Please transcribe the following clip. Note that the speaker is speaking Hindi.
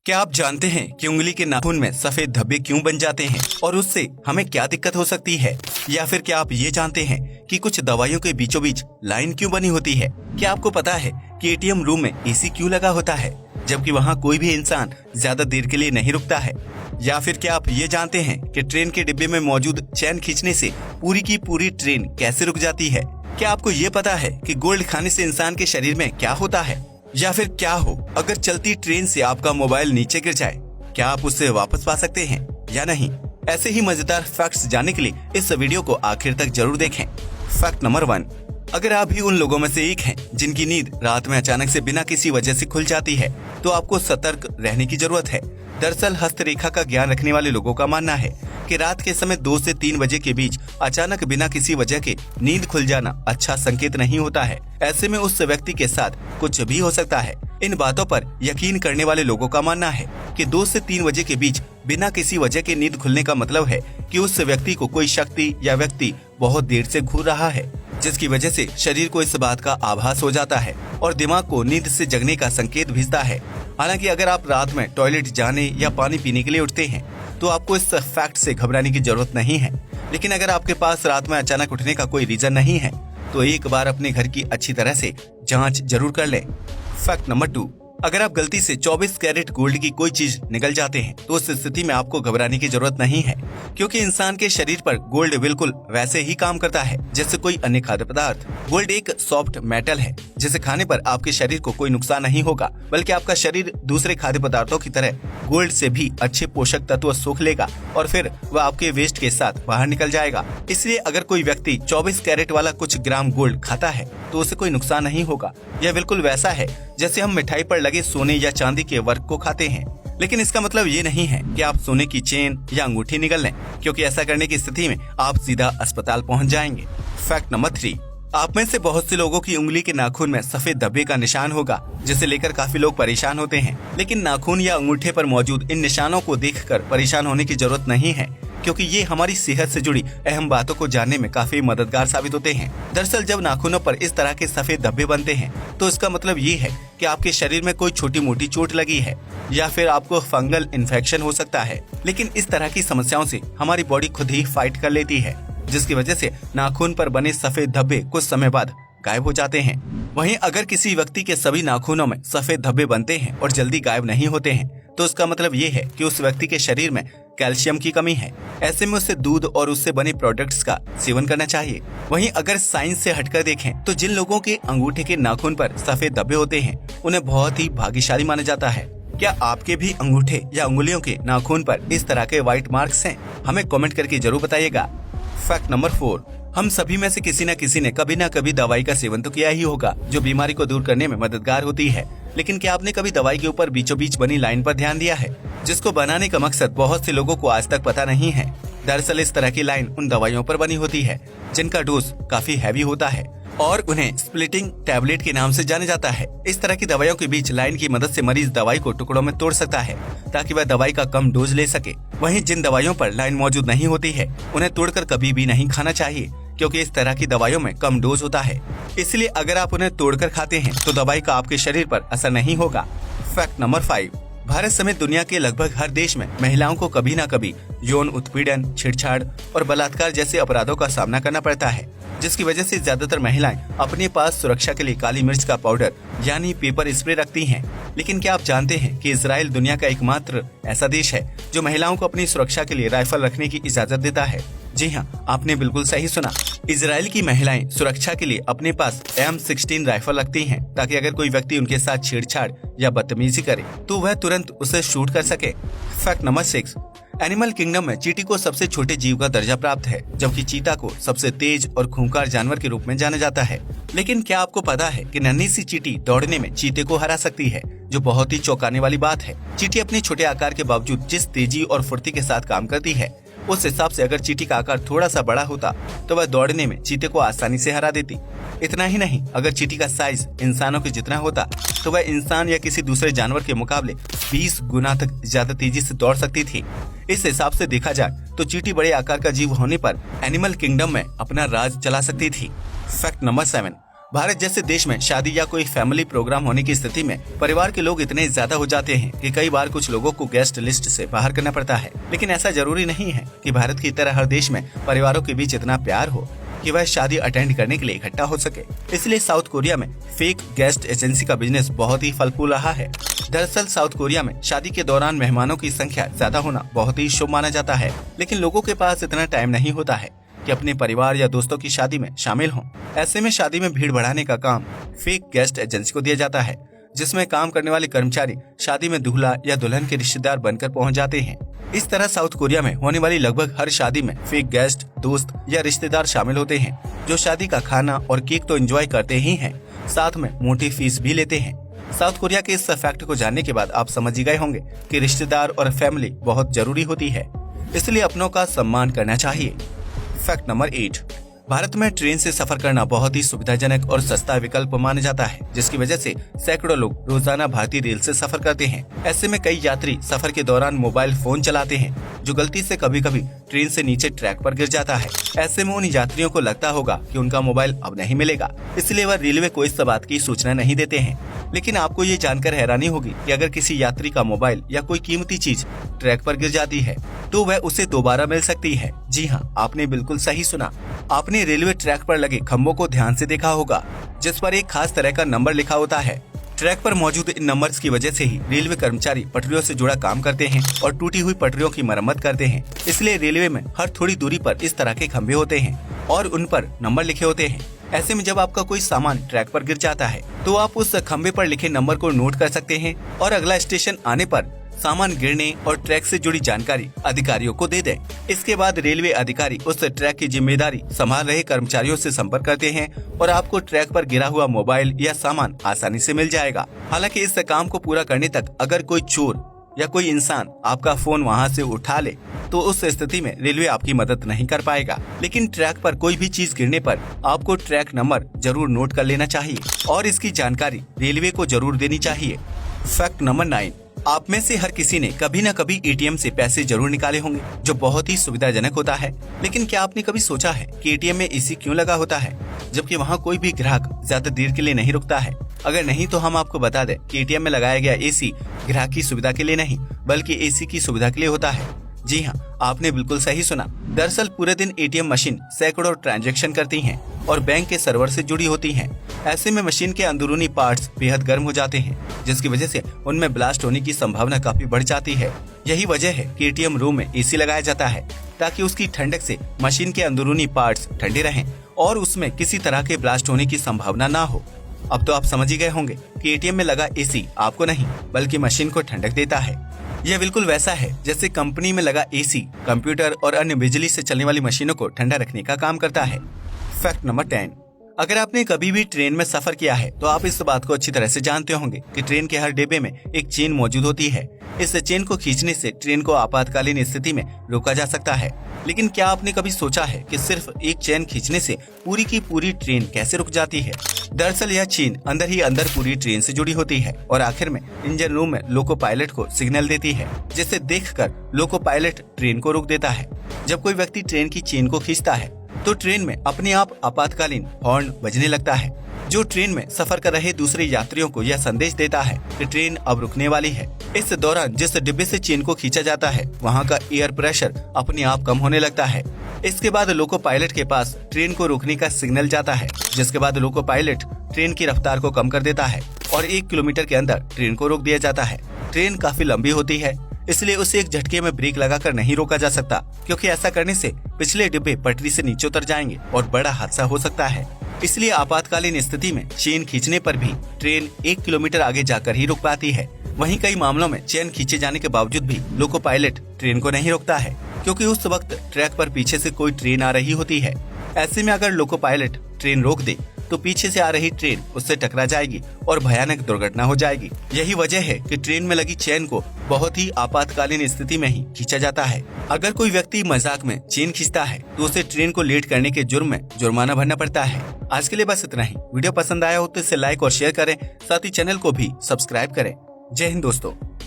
क्या आप जानते हैं कि उंगली के नाखून में सफेद धब्बे क्यों बन जाते हैं और उससे हमें क्या दिक्कत हो सकती है? या फिर क्या आप ये जानते हैं कि कुछ दवाइयों के बीचों बीच लाइन क्यों बनी होती है? क्या आपको पता है कि एटीएम रूम में एसी क्यों लगा होता है जबकि वहाँ कोई भी इंसान ज्यादा देर के लिए नहीं रुकता है? या फिर क्या आप ये जानते हैं कि ट्रेन के डिब्बे में मौजूद चैन खींचने से पूरी की पूरी ट्रेन कैसे रुक जाती है? क्या आपको ये पता है कि गोल्ड खाने से इंसान के शरीर में क्या होता है? या फिर क्या हो अगर चलती ट्रेन से आपका मोबाइल नीचे गिर जाए, क्या आप उसे वापस पा सकते हैं या नहीं? ऐसे ही मजेदार फैक्ट्स जानने के लिए इस वीडियो को आखिर तक जरूर देखें। फैक्ट नंबर 1, अगर आप भी उन लोगों में से एक हैं जिनकी नींद रात में अचानक से बिना किसी वजह से खुल जाती है, तो आपको सतर्क रहने की जरूरत है। दरअसल हस्तरेखा का ज्ञान रखने वाले लोगों का मानना है कि रात के समय 2 से 3 बजे के बीच अचानक बिना किसी वजह के नींद खुल जाना अच्छा संकेत नहीं होता है। ऐसे में उस व्यक्ति के साथ कुछ भी हो सकता है। इन बातों पर यकीन करने वाले लोगों का मानना है कि 2 से 3 बजे के बीच बिना किसी वजह के नींद खुलने का मतलब है कि उस व्यक्ति को कोई शक्ति या व्यक्ति बहुत देर से घूर रहा है, जिसकी वजह से शरीर को इस बात का आभास हो जाता है और दिमाग को नींद से जगने का संकेत भेजता है। हालांकि अगर आप रात में टॉयलेट जाने या पानी पीने के लिए उठते हैं तो आपको इस फैक्ट से घबराने की जरूरत नहीं है। लेकिन अगर आपके पास रात में अचानक उठने का कोई रीजन नहीं है तो एक बार अपने घर की अच्छी तरह से जांच जरूर कर लें। फैक्ट नंबर 2, अगर आप गलती से 24 कैरेट गोल्ड की कोई चीज निकल जाते हैं तो उस स्थिति में आपको घबराने की जरूरत नहीं है, क्योंकि इंसान के शरीर पर गोल्ड बिल्कुल वैसे ही काम करता है जैसे कोई अन्य खाद्य पदार्थ। गोल्ड एक सॉफ्ट मेटल है जिसे खाने पर आपके शरीर को कोई नुकसान नहीं होगा, बल्कि आपका शरीर दूसरे खाद्य पदार्थों की तरह गोल्ड से भी अच्छे पोषक तत्व सोख लेगा और फिर वह आपके वेस्ट के साथ बाहर निकल जाएगा। इसलिए अगर कोई व्यक्ति 24 कैरेट वाला कुछ ग्राम गोल्ड खाता है तो उसे कोई नुकसान नहीं होगा। यह बिल्कुल वैसा है जैसे हम मिठाई पर लगे सोने या चांदी के वर्क को खाते हैं। लेकिन इसका मतलब ये नहीं है कि आप सोने की चेन या अंगूठी निगल लें, क्योंकि ऐसा करने की स्थिति में आप सीधा अस्पताल पहुंच जाएंगे। फैक्ट नंबर 3, आप में से बहुत से लोगों की उंगली के नाखून में सफेद धब्बे का निशान होगा, जिसे लेकर काफी लोग परेशान होते हैं। लेकिन नाखून या अंगूठे पर मौजूद इन निशानों को देखकर परेशान होने की जरूरत नहीं है, क्योंकि ये हमारी सेहत से जुड़ी अहम बातों को जानने में काफी मददगार साबित होते हैं। दरअसल जब नाखूनों पर इस तरह के सफेद धब्बे बनते हैं तो इसका मतलब ये है कि आपके शरीर में कोई छोटी मोटी चोट लगी है या फिर आपको फंगल इन्फेक्शन हो सकता है। लेकिन इस तरह की समस्याओं से हमारी बॉडी खुद ही फाइट कर लेती है, जिसकी वजह से नाखून पर बने सफेद धब्बे कुछ समय बाद गायब हो जाते हैं। वहीं अगर किसी व्यक्ति के सभी नाखूनों में सफेद धब्बे बनते हैं और जल्दी गायब नहीं होते हैं तो इसका मतलब ये है कि उस व्यक्ति के शरीर में कैल्शियम की कमी है। ऐसे में उसे दूध और उससे बने प्रोडक्ट्स का सेवन करना चाहिए। वहीं अगर साइंस से हटकर देखें तो जिन लोगों के अंगूठे के नाखून पर सफेद धब्बे होते हैं उन्हें बहुत ही भाग्यशाली माना जाता है। क्या आपके भी अंगूठे या उंगलियों के नाखून पर इस तरह के व्हाइट मार्क्स हैं? हमें कमेंट करके जरूर बताइएगा। फैक्ट नंबर 4, हम सभी में से किसी न किसी ने कभी न कभी दवाई का सेवन तो किया ही होगा जो बीमारी को दूर करने में मददगार होती है। लेकिन क्या आपने कभी दवाई के ऊपर बीचों बीच बनी लाइन पर ध्यान दिया है, जिसको बनाने का मकसद बहुत से लोगों को आज तक पता नहीं है? दरअसल इस तरह की लाइन उन दवाइयों पर बनी होती है जिनका डोज काफी हैवी होता है और उन्हें स्प्लिटिंग टैबलेट के नाम से जाने जाता है। इस तरह की दवाइयों के बीच लाइन की मदद से मरीज दवाई को टुकड़ों में तोड़ सकता है ताकि वह दवाई का कम डोज ले सके। वहीं जिन दवाइयों पर लाइन मौजूद नहीं होती है उन्हें तोड़कर कभी भी नहीं खाना चाहिए, क्योंकि इस तरह की दवाइयों में कम डोज होता है। इसलिए अगर आप उन्हें तोड़कर खाते हैं तो दवाई का आपके शरीर पर असर नहीं होगा। फैक्ट नंबर 5, भारत समेत दुनिया के लगभग हर देश में महिलाओं को कभी न कभी यौन उत्पीड़न, छेड़छाड़ और बलात्कार जैसे अपराधों का सामना करना पड़ता है, जिसकी वजह से ज्यादातर महिलाएं अपने पास सुरक्षा के लिए काली मिर्च का पाउडर यानी पेपर स्प्रे रखती हैं। लेकिन क्या आप जानते हैं कि इजराइल दुनिया का एकमात्र ऐसा देश है जो महिलाओं को अपनी सुरक्षा के लिए राइफल रखने की इजाजत देता है? जी हाँ, आपने बिल्कुल सही सुना। इजराइल की महिलाएं सुरक्षा के लिए अपने पास M16 राइफल रखती हैं ताकि अगर कोई व्यक्ति उनके साथ छेड़छाड़ या बदतमीजी करे तो वह तुरंत उसे शूट कर सके। फैक्ट नंबर 6, एनिमल किंगडम में चींटी को सबसे छोटे जीव का दर्जा प्राप्त है, जबकि चीता को सबसे तेज और खूंखार जानवर के रूप में जाना जाता है। लेकिन क्या आपको पता है कि नन्ही सी चींटी दौड़ने में चीते को हरा सकती है, जो बहुत ही चौंकाने वाली बात है। चींटी अपने छोटे आकार के बावजूद जिस तेजी और फुर्ती के साथ काम करती है, उस हिसाब से अगर चींटी का आकार थोड़ा सा बड़ा होता तो वह दौड़ने में चीते को आसानी से हरा देती। इतना ही नहीं, अगर चींटी का साइज इंसानों के जितना होता तो वह इंसान या किसी दूसरे जानवर के मुकाबले 20 गुना तक ज्यादा तेजी से दौड़ सकती थी। इस हिसाब से देखा जाए तो चींटी बड़े आकार का जीव होने पर एनिमल किंगडम में अपना राज चला सकती थी। फैक्ट नंबर 7, भारत जैसे देश में शादी या कोई फैमिली प्रोग्राम होने की स्थिति में परिवार के लोग इतने ज्यादा हो जाते हैं कि कई बार कुछ लोगों को गेस्ट लिस्ट से बाहर करना पड़ता है। लेकिन ऐसा जरूरी नहीं है कि भारत की तरह हर देश में परिवारों के बीच इतना प्यार हो कि वह शादी अटेंड करने के लिए इकट्ठा हो सके। इसलिए साउथ कोरिया में फेक गेस्ट एजेंसी का बिजनेस बहुत ही फल फूल रहा है। दरअसल साउथ कोरिया में शादी के दौरान मेहमानों की संख्या ज्यादा होना बहुत ही शुभ माना जाता है, लेकिन लोगों के पास इतना टाइम नहीं होता है कि अपने परिवार या दोस्तों की शादी में शामिल हों। ऐसे में शादी में भीड़ बढ़ाने का काम फेक गेस्ट एजेंसी को दिया जाता है, जिसमें काम करने वाले कर्मचारी शादी में दूल्हा या दुल्हन के रिश्तेदार बनकर पहुंच जाते हैं। इस तरह साउथ कोरिया में होने वाली लगभग हर शादी में फेक गेस्ट, दोस्त या रिश्तेदार शामिल होते हैं, जो शादी का खाना और केक तो एंजॉय करते ही हैं, साथ में मोटी फीस भी लेते हैं। साउथ कोरिया के इस फैक्ट को जानने के बाद आप समझ ही गए होंगे कि रिश्तेदार और फैमिली बहुत जरूरी होती है, इसलिए अपनों का सम्मान करना चाहिए। फैक्ट नंबर 8, भारत में ट्रेन से सफर करना बहुत ही सुविधाजनक और सस्ता विकल्प माना जाता है, जिसकी वजह से सैकड़ों लोग रोजाना भारतीय रेल से सफर करते हैं। ऐसे में कई यात्री सफर के दौरान मोबाइल फोन चलाते हैं, जो गलती से कभी कभी ट्रेन से नीचे ट्रैक पर गिर जाता है। ऐसे में उन यात्रियों को लगता होगा कि उनका मोबाइल अब नहीं मिलेगा, इसलिए वह रेलवे को इस बात की सूचना नहीं देते हैं। लेकिन आपको ये जानकर हैरानी होगी कि अगर किसी यात्री का मोबाइल या कोई कीमती चीज ट्रैक पर गिर जाती है तो वह उसे दोबारा मिल सकती है। जी हाँ, आपने बिल्कुल सही सुना। आपने रेलवे ट्रैक पर लगे खंभों को ध्यान से देखा होगा, जिस पर एक खास तरह का नंबर लिखा होता है। ट्रैक पर मौजूद इन नंबर्स की वजह से ही रेलवे कर्मचारी पटरियों से जुड़ा काम करते हैं और टूटी हुई पटरियों की मरम्मत करते हैं। इसलिए रेलवे में हर थोड़ी दूरी पर इस तरह के खंभे होते हैं और उन पर नंबर लिखे होते हैं। ऐसे में जब आपका कोई सामान ट्रैक पर गिर जाता है तो आप उस खंभे पर लिखे नंबर को नोट कर सकते हैं और अगला स्टेशन आने पर सामान गिरने और ट्रैक से जुड़ी जानकारी अधिकारियों को दे दें। इसके बाद रेलवे अधिकारी उस ट्रैक की जिम्मेदारी संभाल रहे कर्मचारियों से संपर्क करते हैं और आपको ट्रैक पर गिरा हुआ मोबाइल या सामान आसानी से मिल जाएगा। हालांकि इस काम को पूरा करने तक अगर कोई चोर या कोई इंसान आपका फोन वहां से उठा ले तो उस स्थिति में रेलवे आपकी मदद नहीं कर पाएगा। लेकिन ट्रैक पर कोई भी चीज गिरने पर आपको ट्रैक नंबर जरूर नोट कर लेना चाहिए और इसकी जानकारी रेलवे को जरूर देनी चाहिए। फैक्ट नंबर 9, आप में से हर किसी ने कभी न कभी एटीएम से पैसे जरूर निकाले होंगे, जो बहुत ही सुविधाजनक होता है। लेकिन क्या आपने कभी सोचा है कि एटीएम में एसी क्यों लगा होता है, जबकि वहाँ कोई भी ग्राहक ज्यादा देर के लिए नहीं रुकता है? अगर नहीं तो हम आपको बता दें कि एटीएम में लगाया गया एसी ग्राहक की सुविधा के लिए नहीं, बल्कि एसी की सुविधा के लिए होता है। जी हाँ, आपने बिल्कुल सही सुना। दरअसल पूरे दिन एटीएम मशीन सैकड़ों ट्रांजैक्शन करती हैं और बैंक के सर्वर से जुड़ी होती हैं। ऐसे में मशीन के अंदरूनी पार्ट्स बेहद गर्म हो जाते हैं, जिसकी वजह से उनमें ब्लास्ट होने की संभावना काफी बढ़ जाती है। यही वजह है कि एटीएम रूम में एसी लगाया जाता है, ताकि उसकी ठंडक से मशीन के अंदरूनी पार्ट्स ठंडे रहें और उसमें किसी तरह के ब्लास्ट होने की संभावना ना हो। अब तो आप समझ ही गए होंगे कि एटीएम में लगा एसी आपको नहीं बल्कि मशीन को ठंडक देता है। यह बिल्कुल वैसा है जैसे कंपनी में लगा एसी कंप्यूटर और अन्य बिजली से चलने वाली मशीनों को ठंडा रखने का काम करता है। फैक्ट नंबर 10, अगर आपने कभी भी ट्रेन में सफर किया है तो आप इस बात को अच्छी तरह से जानते होंगे कि ट्रेन के हर डिब्बे में एक चेन मौजूद होती है। इस चेन को खींचने से ट्रेन को आपातकालीन स्थिति में रोका जा सकता है। लेकिन क्या आपने कभी सोचा है कि सिर्फ एक चेन खींचने से पूरी की पूरी ट्रेन कैसे रुक जाती है? दरअसल यह चेन अंदर ही अंदर पूरी ट्रेन से जुड़ी होती है और आखिर में इंजन रूम में लोको पायलट को सिग्नल देती है, जिसे देखकर लोको पायलट ट्रेन को रोक देता है। जब कोई व्यक्ति ट्रेन की चेन को खींचता है तो ट्रेन में अपने आप आपातकालीन हॉर्न बजने लगता है, जो ट्रेन में सफर कर रहे दूसरे यात्रियों को यह संदेश देता है कि ट्रेन अब रुकने वाली है। इस दौरान जिस डिब्बे से चेन को खींचा जाता है वहाँ का एयर प्रेशर अपने आप कम होने लगता है। इसके बाद लोको पायलट के पास ट्रेन को रोकने का सिग्नल जाता है, जिसके बाद लोको पायलट ट्रेन की रफ्तार को कम कर देता है और 1 किलोमीटर के अंदर ट्रेन को रोक दिया जाता है। ट्रेन काफी लंबी होती है, इसलिए उसे एक झटके में ब्रेक लगाकर नहीं रोका जा सकता, क्योंकि ऐसा करने से पिछले डिब्बे पटरी से नीचे उतर जाएंगे और बड़ा हादसा हो सकता है। इसलिए आपातकालीन स्थिति में चेन खींचने पर भी ट्रेन 1 किलोमीटर आगे जाकर ही रुक पाती है। वहीं कई मामलों में चेन खींचे जाने के बावजूद भी लोको पायलट ट्रेन को नहीं रोकता है, क्योंकि उस वक्त ट्रैक पर पीछे से कोई ट्रेन आ रही होती है। ऐसे में अगर लोको पायलट ट्रेन रोक दे तो पीछे से आ रही ट्रेन उससे टकरा जाएगी और भयानक दुर्घटना हो जाएगी। यही वजह है कि ट्रेन में लगी चेन को बहुत ही आपातकालीन स्थिति में ही खींचा जाता है। अगर कोई व्यक्ति मजाक में चेन खींचता है तो उसे ट्रेन को लेट करने के जुर्म में जुर्माना भरना पड़ता है। आज के लिए बस इतना ही। वीडियो पसंद आया हो तो इसे लाइक और शेयर करें, साथ ही चैनल को भी सब्सक्राइब करें। जय हिंद दोस्तों।